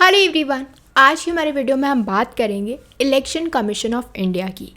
Hello everyone, आज की हमारे वीडियो में हम बात करेंगे इलेक्शन कमीशन ऑफ इंडिया की।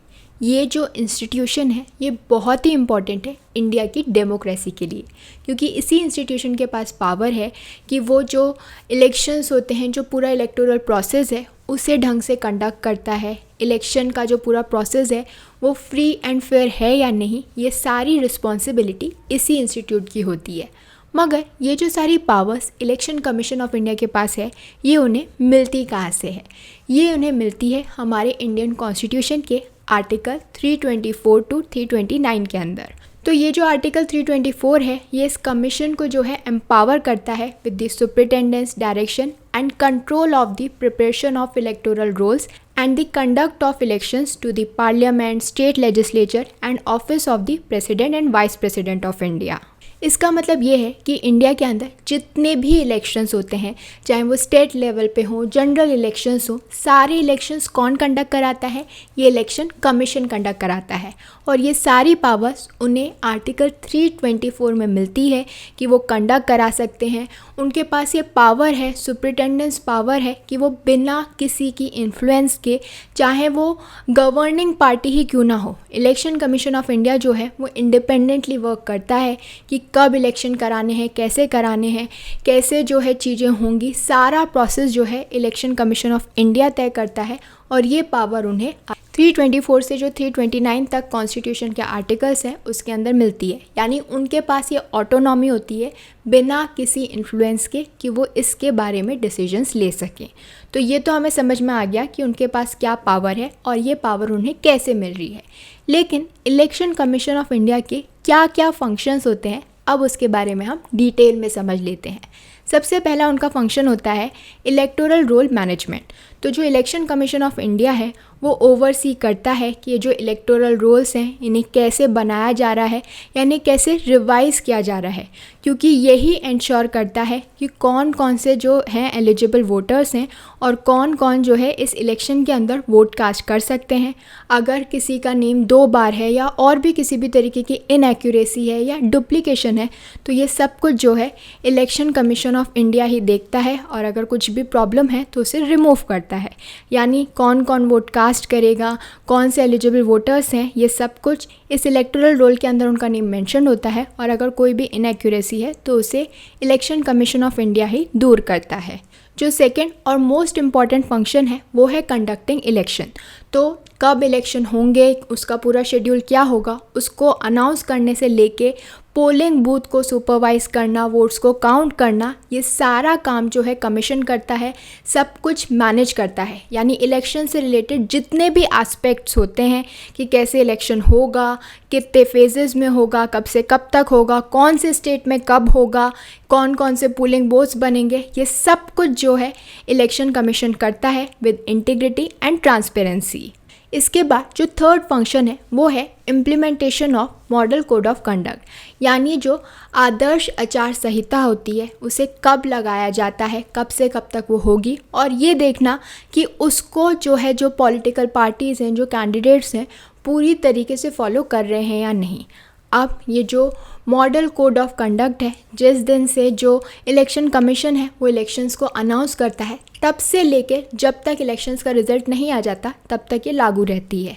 ये जो इंस्टीट्यूशन है ये बहुत ही इम्पॉर्टेंट है इंडिया की डेमोक्रेसी के लिए, क्योंकि इसी इंस्टीट्यूशन के पास पावर है कि वो जो इलेक्शंस होते हैं, जो पूरा इलेक्टोरल प्रोसेस है उसे ढंग से कंडक्ट करता है। इलेक्शन का जो पूरा प्रोसेस है वो फ्री एंड फेयर है या नहीं, ये सारी रिस्पॉन्सिबिलिटी इसी इंस्टीट्यूट की होती है। मगर ये जो सारी powers election commission of India के पास है, ये उन्हें मिलती कहाँ से है? ये उन्हें मिलती है हमारे इंडियन कॉन्स्टिट्यूशन के आर्टिकल 324 टू 329 के अंदर। तो ये जो आर्टिकल 324 है, ये इस कमीशन को जो है एम्पावर करता है with the superintendence, direction and control of the preparation of electoral rolls and the conduct of elections to the parliament, state legislature and office of the president and vice president of India। इसका मतलब ये है कि India के अंदर जितने भी elections होते हैं, चाहे वो स्टेट लेवल पे हो, जनरल इलेक्शंस हो, सारे इलेक्शंस कौन कंडक्ट कराता है? ये इलेक्शन कमीशन कंडक्ट कराता है। और ये सारी पावर्स उन्हें आर्टिकल 324 में मिलती है कि वो कंडक्ट करा सकते हैं। उनके पास ये पावर है, सुपरिटेंडेंस पावर है कि वो बिना किसी की इन्फ्लुएंस के, चाहे वो गवर्निंग पार्टी ही क्यों ना हो, इलेक्शन कमीशन ऑफ इंडिया जो है वो इंडिपेंडेंटली वर्क करता है कि कब इलेक्शन कराने हैं, कैसे कराने हैं, कैसे जो है चीज़ें होंगी। सारा प्रोसेस जो है इलेक्शन कमीशन ऑफ इंडिया तय करता है। और ये पावर उन्हें 324 से जो 329 तक कॉन्स्टिट्यूशन के आर्टिकल्स हैं उसके अंदर मिलती है। यानी उनके पास ये ऑटोनॉमी होती है बिना किसी इन्फ्लुएंस के कि वो इसके बारे में डिसीजंस ले सकें। तो ये तो हमें समझ में आ गया कि उनके पास क्या पावर है और ये पावर उन्हें कैसे मिल रही है। लेकिन इलेक्शन कमीशन ऑफ इंडिया के क्या क्या फंक्शंस होते हैं, अब उसके बारे में हम डिटेल में समझ लेते हैं। सबसे पहला उनका फंक्शन होता है इलेक्टोरल रोल मैनेजमेंट। तो जो इलेक्शन कमीशन ऑफ इंडिया है वो ओवरसी करता है कि ये जो इलेक्टोरल रोल्स हैं इन्हें कैसे बनाया जा रहा है, यानी कैसे रिवाइज़ किया जा रहा है, क्योंकि यही इंश्योर करता है कि कौन कौन से जो हैं एलिजिबल वोटर्स हैं और कौन कौन जो है इस इलेक्शन के अंदर वोट कास्ट कर सकते हैं। अगर किसी का नेम 2 बार है या और भी किसी भी तरीके की इनएक्यूरेसी है या डुप्लीकेशन है, तो ये सब कुछ जो है इलेक्शन कमीशन ऑफ इंडिया ही देखता है और अगर कुछ भी प्रॉब्लम है तो उसे रिमूव करता है। यानी कौन कौन वोट कास्ट करेगा, कौन से एलिजिबल वोटर्स हैं, ये सब कुछ इस इलेक्टोरल रोल के अंदर उनका नेम मेंशन होता है। और अगर कोई भी इनएक्यूरेसी है तो उसे इलेक्शन कमीशन ऑफ इंडिया ही दूर करता है। जो सेकेंड और मोस्ट इम्पॉर्टेंट फंक्शन है वो है कंडक्टिंग इलेक्शन। तो कब इलेक्शन होंगे, उसका पूरा शेड्यूल क्या होगा, उसको अनाउंस करने से लेके पोलिंग बूथ को सुपरवाइज करना, वोट्स को काउंट करना, ये सारा काम जो है कमीशन करता है, सब कुछ मैनेज करता है। यानी इलेक्शन से रिलेटेड जितने भी एस्पेक्ट्स होते हैं कि कैसे इलेक्शन होगा, कितने फेजेस में होगा, कब से कब तक होगा, कौन से स्टेट में कब होगा, कौन कौन से पोलिंग बूथ्स बनेंगे, ये सब कुछ जो है इलेक्शन कमीशन करता है विद इंटीग्रिटी एंड ट्रांसपेरेंसी। इसके बाद जो थर्ड फंक्शन है वो है implementation of model code of conduct. यानी जो आदर्श आचार संहिता होती है उसे कब लगाया जाता है, कब से कब तक वो होगी, और ये देखना कि उसको जो है जो पॉलिटिकल पार्टीज़ हैं, जो कैंडिडेट्स हैं, पूरी तरीके से फॉलो कर रहे हैं या नहीं। अब ये जो मॉडल कोड ऑफ कंडक्ट है, जिस दिन से जो इलेक्शन कमीशन है वो इलेक्शंस को अनाउंस करता है, तब से लेके जब तक इलेक्शंस का रिज़ल्ट नहीं आ जाता तब तक ये लागू रहती है।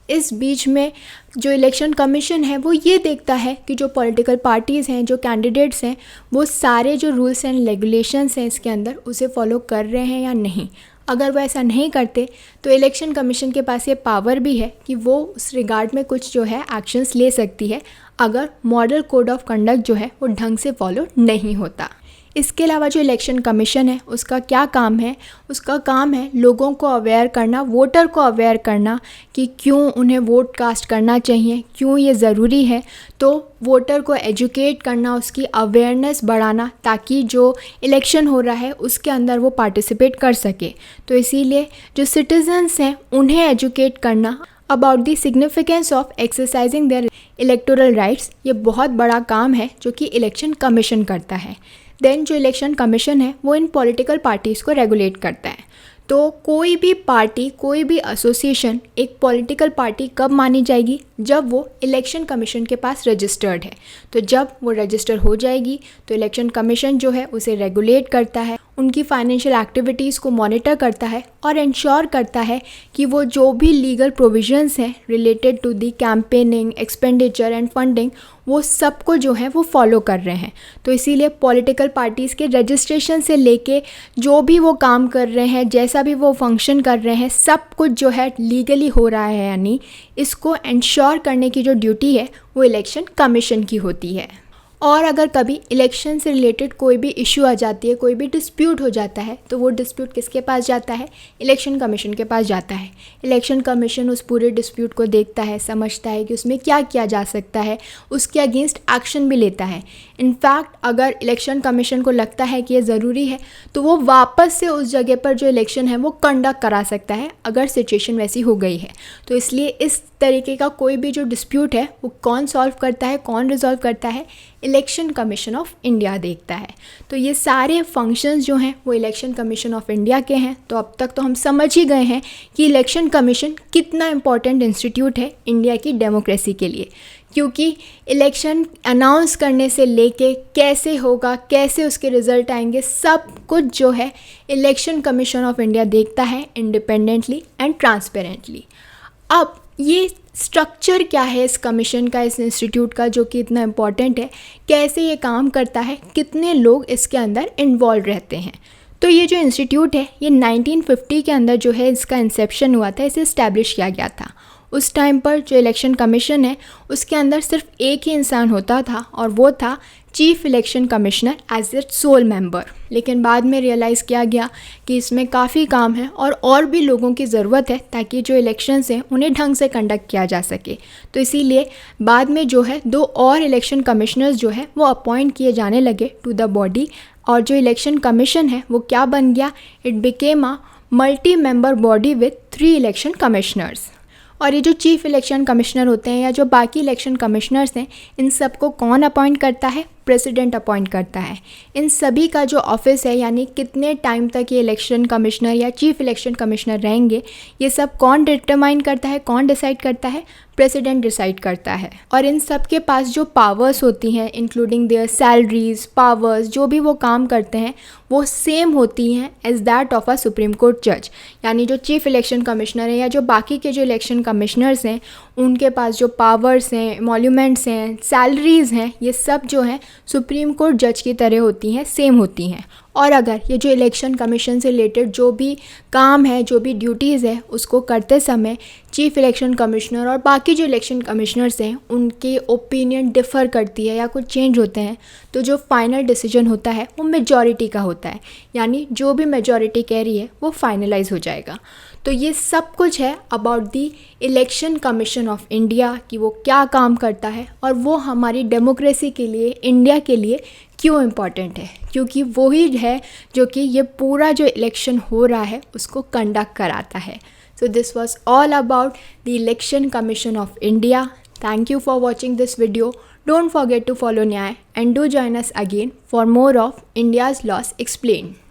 इस बीच में जो इलेक्शन कमीशन है वो ये देखता है कि जो पॉलिटिकल पार्टीज़ हैं, जो कैंडिडेट्स हैं, वो सारे जो रूल्स एंड रेगुलेशंस हैं इसके अंदर उसे फॉलो कर रहे हैं या नहीं। अगर वो ऐसा नहीं करते तो इलेक्शन कमीशन के पास ये पावर भी है कि वो उस रिगार्ड में कुछ जो है एक्शंस ले सकती है अगर मॉडल कोड ऑफ कंडक्ट जो है वो ढंग से फॉलो नहीं होता। इसके अलावा जो इलेक्शन कमीशन है उसका क्या काम है? उसका काम है लोगों को अवेयर करना, वोटर को अवेयर करना कि क्यों उन्हें वोट कास्ट करना चाहिए, क्यों ये ज़रूरी है। तो वोटर को एजुकेट करना, उसकी अवेयरनेस बढ़ाना, ताकि जो इलेक्शन हो रहा है उसके अंदर वो पार्टिसिपेट कर सके। तो इसीलिए जो सिटीजन्स हैं उन्हें एजुकेट करना about the significance of exercising their electoral rights, ये बहुत बड़ा काम है जो कि इलेक्शन कमीशन करता है। देन जो इलेक्शन कमीशन है वो इन पॉलिटिकल पार्टीज़ को रेगुलेट करता है। तो कोई भी पार्टी, कोई भी एसोसिएशन एक पॉलिटिकल पार्टी कब मानी जाएगी? जब वो इलेक्शन कमीशन के पास रजिस्टर्ड है। तो जब वो रजिस्टर हो जाएगी तो इलेक्शन कमीशन जो है उसे रेगुलेट करता है, उनकी फाइनेंशियल एक्टिविटीज़ को मॉनिटर करता है और इंश्योर करता है कि वो जो भी लीगल प्रोविजंस हैं related to the campaigning, expenditure and funding, वो सबको जो है वो फॉलो कर रहे हैं। तो इसीलिए पॉलिटिकल पार्टीज़ के रजिस्ट्रेशन से लेके जो भी वो काम कर रहे हैं, जैसा भी वो फंक्शन कर रहे हैं, सब कुछ जो है लीगली हो रहा है, यानी इसको इंश्योर करने की जो ड्यूटी है वो इलेक्शन कमीशन की होती है। और अगर कभी इलेक्शन से रिलेटेड कोई भी इशू आ जाती है, कोई भी डिस्प्यूट हो जाता है, तो वो डिस्प्यूट किसके पास जाता है? इलेक्शन कमीशन के पास जाता है। इलेक्शन कमीशन उस पूरे डिस्प्यूट को देखता है, समझता है कि उसमें क्या किया जा सकता है, उसके अगेंस्ट एक्शन भी लेता है। इनफैक्ट अगर इलेक्शन कमीशन को लगता है कि ये ज़रूरी है तो वो वापस से उस जगह पर जो इलेक्शन है वो कंडक्ट करा सकता है, अगर सिचुएशन वैसी हो गई है। तो इसलिए इस तरीके का कोई भी जो डिस्प्यूट है वो कौन सॉल्व करता है, कौन रिजॉल्व करता है? इलेक्शन कमीशन ऑफ इंडिया देखता है। तो ये सारे फंक्शंस जो हैं वो इलेक्शन कमीशन ऑफ इंडिया के हैं। तो अब तक तो हम समझ ही गए हैं कि इलेक्शन कमीशन कितना इम्पॉर्टेंट इंस्टीट्यूट है इंडिया की डेमोक्रेसी के लिए, क्योंकि इलेक्शन अनाउंस करने से लेके कैसे होगा, कैसे उसके रिज़ल्ट आएंगे, सब कुछ जो है इलेक्शन कमीशन ऑफ इंडिया देखता है इंडिपेंडेंटली एंड ट्रांसपेरेंटली। अब ये स्ट्रक्चर क्या है इस कमीशन का, इस इंस्टीट्यूट का, जो कि इतना इम्पॉर्टेंट है, कैसे ये काम करता है, कितने लोग इसके अंदर इन्वॉल्व रहते हैं? तो ये जो इंस्टीट्यूट है ये 1950 के अंदर जो है इसका इंसेप्शन हुआ था, इसे इस्टेब्लिश किया गया था। उस टाइम पर जो इलेक्शन कमीशन है उसके अंदर सिर्फ एक ही इंसान होता था और वो था chief election commissioner as a sole member. लेकिन बाद में रियलाइज़ किया गया कि इसमें काफ़ी काम है और भी लोगों की ज़रूरत है ताकि जो इलेक्शंस हैं उन्हें ढंग से कंडक्ट किया जा सके। तो इसीलिए बाद में जो है 2 और इलेक्शन कमिश्नर्स जो है वो अपॉइंट किए जाने लगे टू द बॉडी, और जो इलेक्शन कमीशन है वो क्या बन गया? It became a multi member body with 3 election commissioners. और ये जो चीफ इलेक्शन कमिश्नर होते हैं या जो बाकी इलेक्शन कमिश्नर्स हैं, इन सबको कौन अपॉइंट करता है? प्रेसिडेंट अपॉइंट करता है। इन सभी का जो ऑफिस है, यानी कितने टाइम तक ये इलेक्शन कमिश्नर या चीफ इलेक्शन कमिश्नर रहेंगे, ये सब कौन डिटरमाइन करता है, कौन डिसाइड करता है? प्रेसिडेंट डिसाइड करता है। और इन सब के पास जो पावर्स होती हैं, इंक्लूडिंग देयर सैलरीज, पावर्स, जो भी वो काम करते हैं वो सेम होती हैं as that of a supreme court जज। यानी जो चीफ इलेक्शन कमिश्नर है या जो बाकी के जो इलेक्शन कमिश्नर्स हैं, उनके पास जो पावर्स हैं, एमोल्यूमेंट्स हैं, सैलरीज़ हैं, ये सब जो हैं सुप्रीम कोर्ट जज की तरह होती हैं, सेम होती हैं। और अगर ये जो इलेक्शन कमीशन से रिलेटेड जो भी काम है, जो भी ड्यूटीज़ है, उसको करते समय चीफ इलेक्शन कमिश्नर और बाकी जो इलेक्शन कमिश्नर्स हैं उनकी ओपिनियन डिफ़र करती है या कुछ चेंज होते हैं, तो जो फाइनल डिसीजन होता है वो मेजॉरिटी का होता है। यानी जो भी मेजॉरिटी कह रही है वो फाइनलाइज हो जाएगा। तो ये सब कुछ है about the election commission of India, कि वो क्या काम करता है और वो हमारी डेमोक्रेसी के लिए, इंडिया के लिए क्यों इम्पॉर्टेंट है, क्योंकि वो ही है जो कि ये पूरा जो इलेक्शन हो रहा है उसको कंडक्ट कराता है। So this was all about the Election Commission of India. Thank you for watching this video. Don't forget to follow Nyay and do join us again for more of India's laws explained.